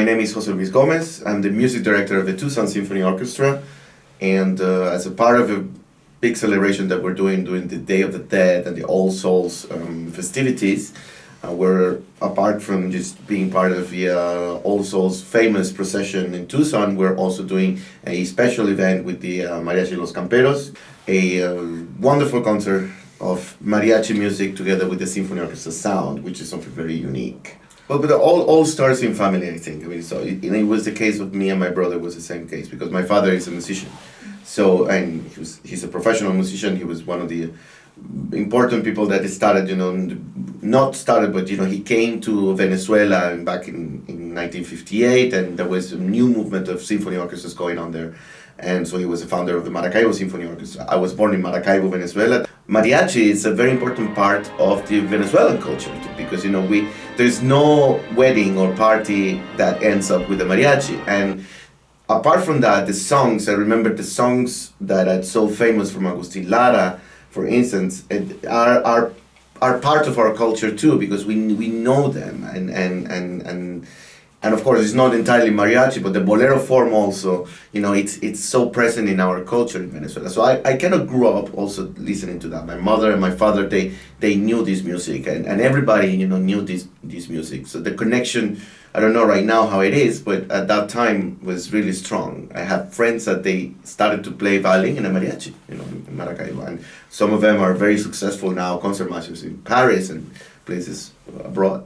my name is Jose Luis Gomez. I'm the music director of the Tucson Symphony Orchestra, and as a part of a big celebration that we're doing during the Day of the Dead and the All Souls festivities, we're, apart from just being part of the All Souls famous procession in Tucson, we're also doing a special event with the Mariachi Los Camperos, a wonderful concert of mariachi music together with the Symphony Orchestra sound, which is something very unique. But all starts in family, I think. I mean, so it was the case of me and my brother was the same case, because my father is a musician. So, and he's a professional musician. He was one of the important people that started, not started, but, he came to Venezuela back in 1958, and there was a new movement of symphony orchestras going on there. And so he was the founder of the Maracaibo Symphony Orchestra. I was born in Maracaibo, Venezuela. Mariachi is a very important part of the Venezuelan culture, because, there's no wedding or party that ends up with a mariachi. And apart from that, the songs, I remember the songs that are so famous from Agustin Lara, for instance, are part of our culture too, because we know them, and of course it's not entirely mariachi, but the bolero form also, it's so present in our culture in Venezuela. So I kind of grew up also listening to that. My mother and my father, they knew this music, and everybody knew this music. So the connection, I don't know right now how it is, but at that time was really strong. I have friends that they started to play violin in a mariachi, in Maracaibo, and some of them are very successful now, concertmasters in Paris and places abroad.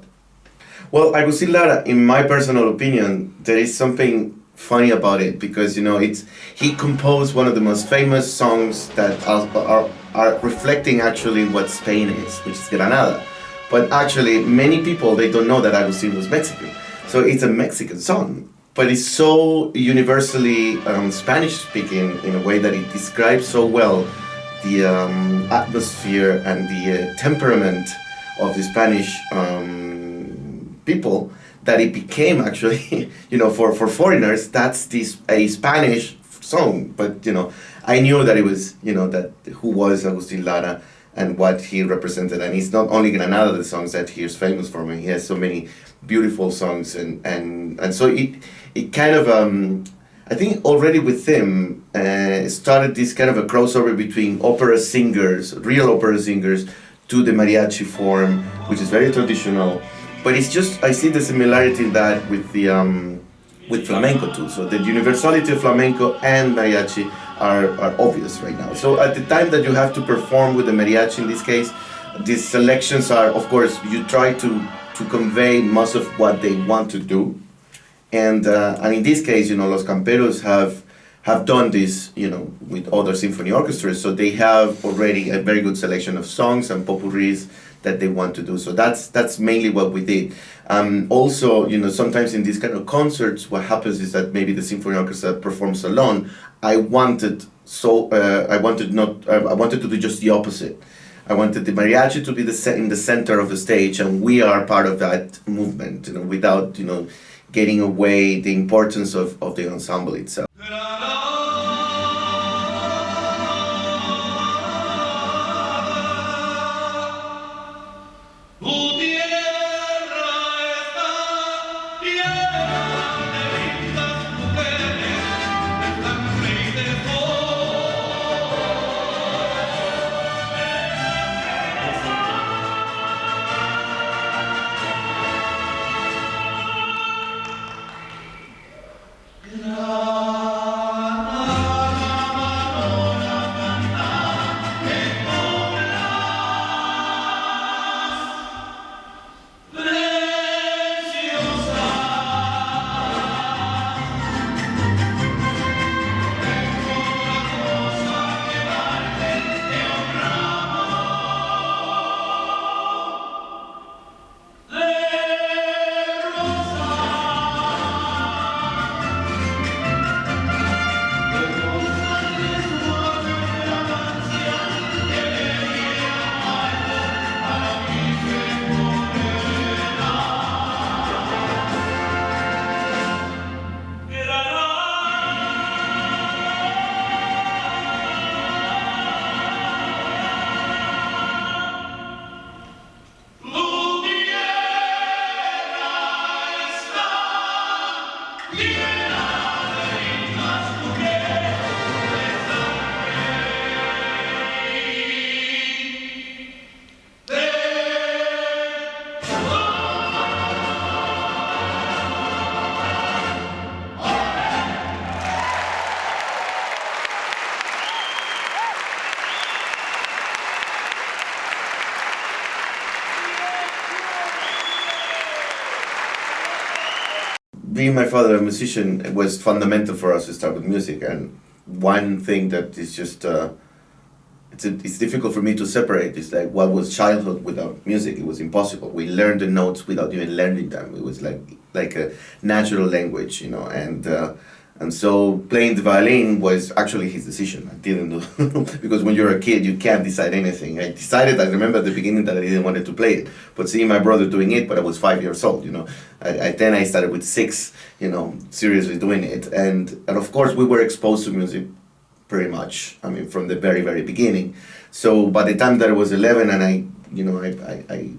Well, Agustin Lara, in my personal opinion, there is something funny about it, because he composed one of the most famous songs that are reflecting actually what Spain is, which is Granada. But actually, many people, they don't know that Agustin was Mexican. So it's a Mexican song, but it's so universally Spanish-speaking in a way that it describes so well the atmosphere and the temperament of the Spanish people, that it became actually, for foreigners, that's a Spanish song. But, I knew that it was, that who was Agustin Lara and what he represented. And it's not only Granada, the songs that he is famous for. I mean, he has so many beautiful songs. And so it kind of, I think already with him, started this kind of a crossover between opera singers, real opera singers, to the mariachi form, which is very traditional. But it's just, I see the similarity in that with the with flamenco too. So the universality of flamenco and mariachi are obvious right now. So at the time that you have to perform with the mariachi, in this case, these selections are, of course, you try to convey most of what they want to do. And in this case, Los Camperos have done this, with other symphony orchestras. So they have already a very good selection of songs and potpourris that they want to do. So that's mainly what we did. Also, sometimes in these kind of concerts, what happens is that maybe the symphony orchestra performs alone. I wanted to do just the opposite. I wanted the mariachi to be in the center of the stage, and we are part of that movement, without, getting away the importance of the ensemble itself. No. seeing my father a musician was fundamental for us to start with music. And one thing that is just it's difficult for me to separate. It's like, what was childhood without music? It was impossible. We learned the notes without even learning them. It was like a natural language, you know. And so playing the violin was actually his decision. I didn't do because when you're a kid, you can't decide anything. I remember at the beginning that I didn't want to play it, but seeing my brother doing it, but I was 5 years old, you know. Then I started with 6, you know, seriously doing it. And of course we were exposed to music pretty much, I mean, from the very, very beginning. So by the time that I was 11 and I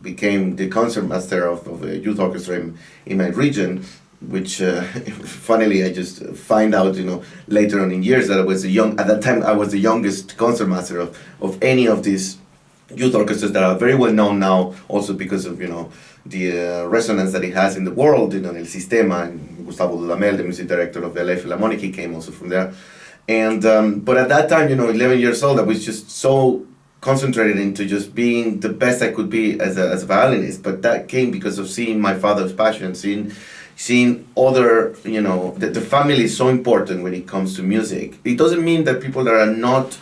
became the concertmaster of a youth orchestra in my region, which funnily I just find out, you know, later on in years that at that time I was the youngest concertmaster of any of these youth orchestras that are very well known now, also because of, you know, the resonance that it has in the world, you know, El Sistema, and Gustavo Dudamel, the music director of the LA Philharmonic, he came also from there. And but at that time, you know, 11 years old, I was just so concentrated into just being the best I could be as a violinist. But that came because of seeing my father's passion, seeing other, you know, the family is so important when it comes to music. It doesn't mean that people that are not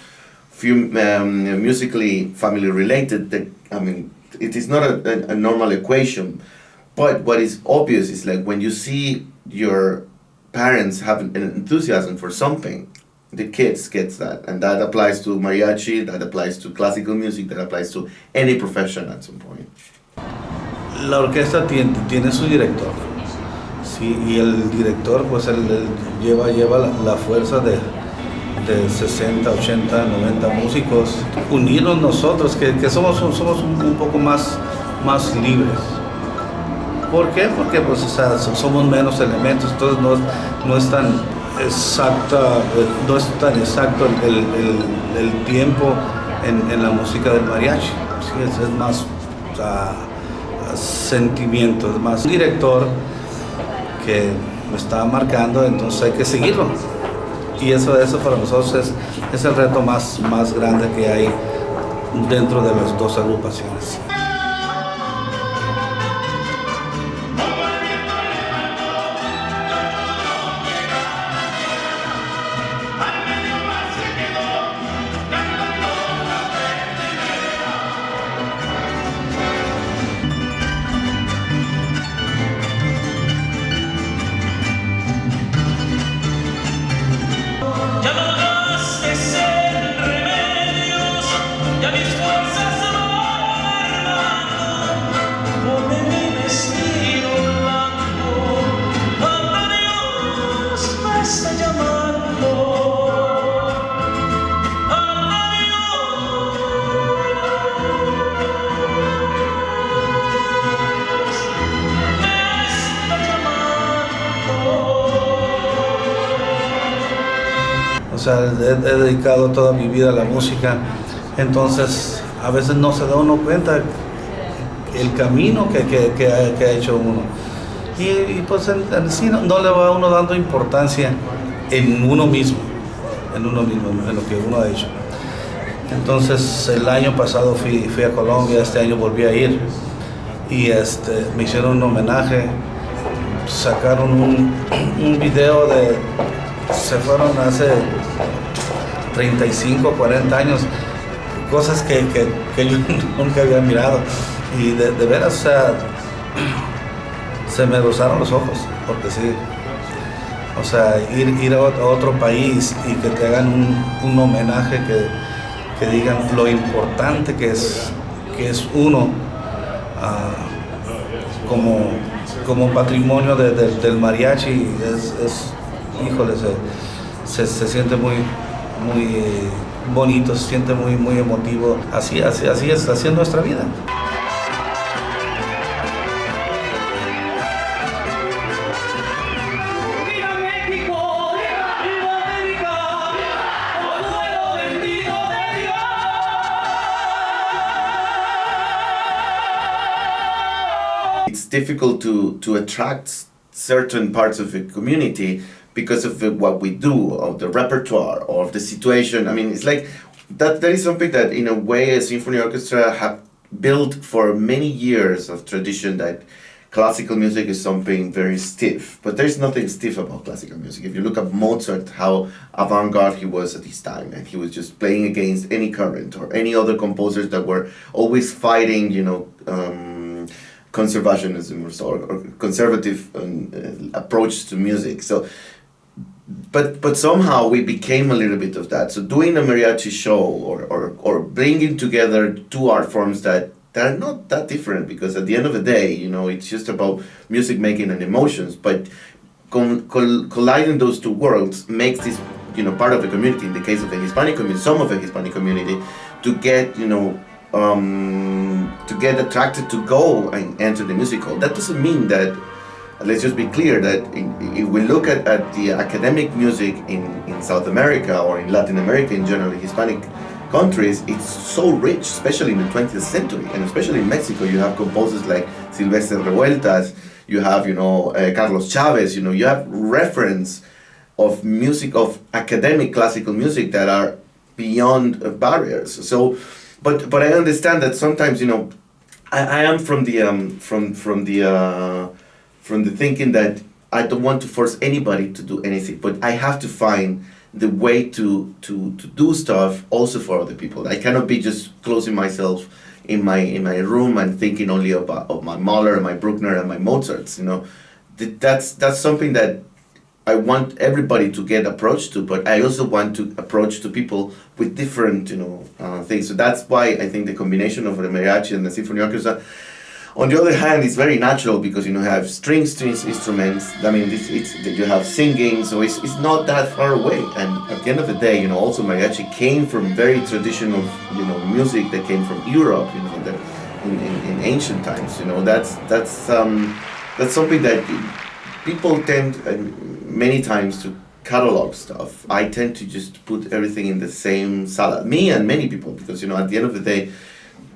musically family related, it is not a normal equation. But what is obvious is, like, when you see your parents have an enthusiasm for something, the kids gets that. And that applies to mariachi, that applies to classical music, that applies to any profession at some point. La orquesta tiene su director, sí, y el director pues él lleva la fuerza de 60, 80, 90 músicos. Unirnos nosotros, que somos un poco más libres. ¿Por qué? Porque pues, o sea, somos menos elementos, entonces no es tan exacto el tiempo en la música del mariachi. Sí, es más sentimiento, es más un director que me está marcando, entonces hay que seguirlo. Y eso para nosotros es el reto más grande que hay dentro de las dos agrupaciones. O sea, he dedicado toda mi vida a la música, entonces a veces no se da uno cuenta el camino que ha hecho uno. Y pues en sí no le va uno dando importancia en uno mismo, en lo que uno ha hecho. Entonces el año pasado fui a Colombia, este año volví a ir y me hicieron un homenaje, sacaron un video se fueron hace 35, 40 años, cosas que yo nunca había mirado, y de veras, o sea, se me rozaron los ojos, porque sí, o sea, ir a otro país y que te hagan un homenaje, que digan lo importante que es uno como patrimonio del mariachi, híjole, se siente muy bonito, se siente muy emotivo. Así es nuestra vida. It's difficult to attract certain parts of the community because of what we do, of the repertoire, or of the situation. I mean, it's like that is something that, in a way, a symphony orchestra have built for many years of tradition, that classical music is something very stiff, but there's nothing stiff about classical music. If you look at Mozart, how avant-garde he was at his time, and he was just playing against any current or any other composers that were always fighting, conservationism or conservative approach to music. So, but somehow we became a little bit of that. So doing a mariachi show or bringing together two art forms that are not that different, because at the end of the day, it's just about music making and emotions. But colliding those two worlds makes this, part of the community. In the case of the Hispanic community, some of the Hispanic community, to get attracted to go and enter the musical. That doesn't mean that. Let's just be clear that if we look at the academic music in South America or in Latin America in general, Hispanic countries, it's so rich, especially in the 20th century, and especially in Mexico. You have composers like Silvestre Revueltas, you have, Carlos Chavez, you have reference of music, of academic classical music that are beyond barriers. So, but I understand that sometimes, I am from the thinking that I don't want to force anybody to do anything, but I have to find the way to do stuff also for other people. I cannot be just closing myself in my room and thinking only of my Mahler and my Bruckner and my Mozarts. That's something that I want everybody to get approached to, but I also want to approach to people with different things. So that's why I think the combination of the mariachi and the symphony orchestra, on the other hand, it's very natural, because you have strings instruments. I mean, you have singing, so it's not that far away. And at the end of the day, also mariachi came from very traditional, music that came from Europe, in ancient times. That's something that people tend many times to catalog stuff. I tend to just put everything in the same salad. Me and many people, because at the end of the day,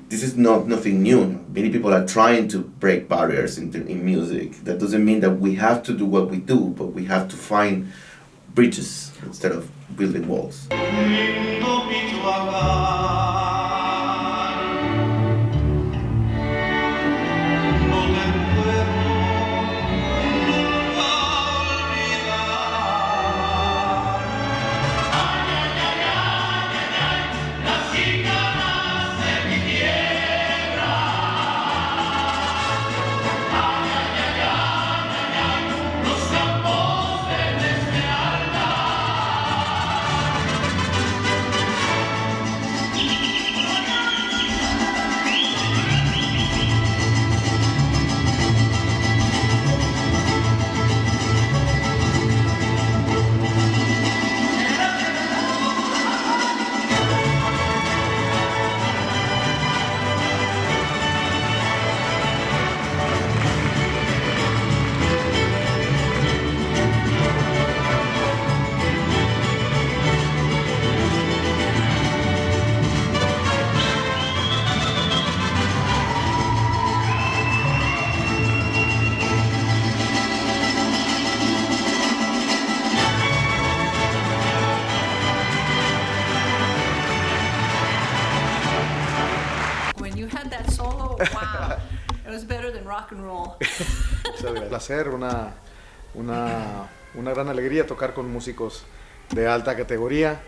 this is nothing new. Many people are trying to break barriers in music. That doesn't mean that we have to do what we do, but we have to find bridges instead of building walls. Rock and roll. Es un placer, una gran alegría tocar con músicos de alta categoría,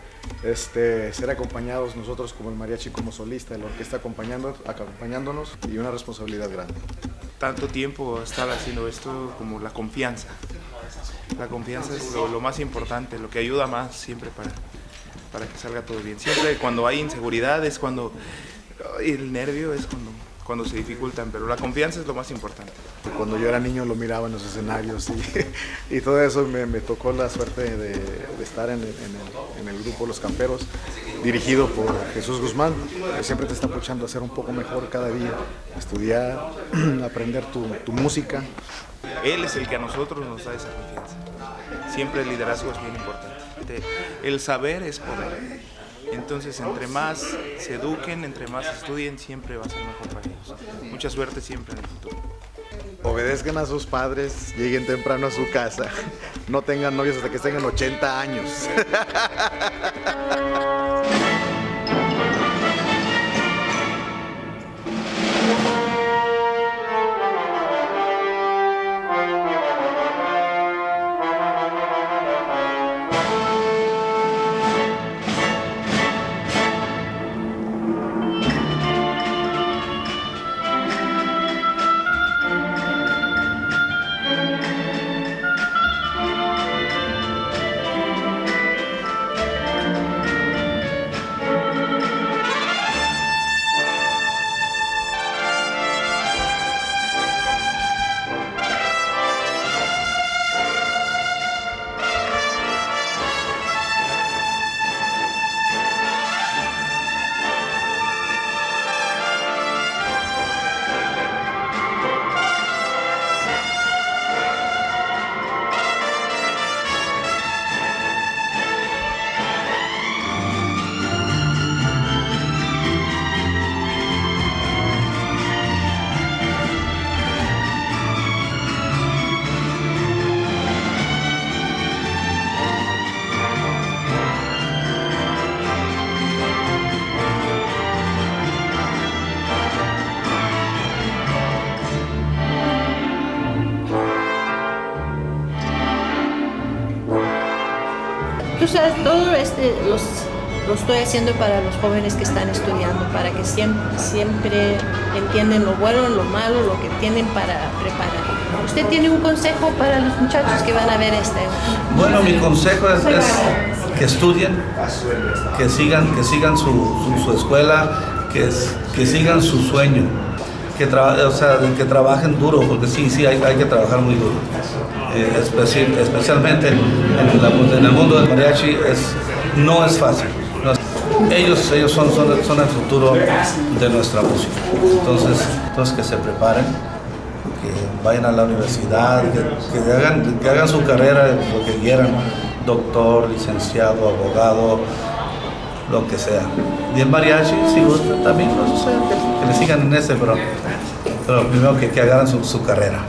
ser acompañados nosotros como el mariachi, como solista, la orquesta acompañándonos, y una responsabilidad grande. Tanto tiempo estar haciendo esto, como la confianza. La confianza es lo más importante, lo que ayuda más siempre para que salga todo bien. Siempre cuando hay inseguridades, cuando el nervio es cuando se dificultan, pero la confianza es lo más importante. Cuando yo era niño lo miraba en los escenarios y todo eso, me tocó la suerte de estar en el grupo Los Camperos, dirigido por Jesús Guzmán, que siempre te está puchando a ser un poco mejor cada día, estudiar, aprender tu música. Él es el que a nosotros nos da esa confianza. Siempre el liderazgo es bien importante. El saber es poder. Entonces, entre más se eduquen, entre más estudien, siempre va a ser mejor para ellos. Mucha suerte siempre en el futuro. Obedezcan a sus padres, lleguen temprano a su casa, no tengan novios hasta que tengan 80 años. sea, todo lo estoy haciendo para los jóvenes que están estudiando, para que siempre entiendan lo bueno, lo malo, lo que tienen para preparar. ¿Usted tiene un consejo para los muchachos que van a ver este? Bueno, mi consejo es que estudien, que sigan su escuela, que sigan su sueño, que trabajen duro, porque sí, hay que trabajar muy duro. Especialmente en el mundo del mariachi no es fácil. Ellos son el futuro de nuestra música. Entonces que se preparen, que vayan a la universidad, que hagan su carrera, lo que quieran, doctor, licenciado, abogado, lo que sea. Y el mariachi, si gusta, también, que le sigan en ese, pero primero que hagan su carrera.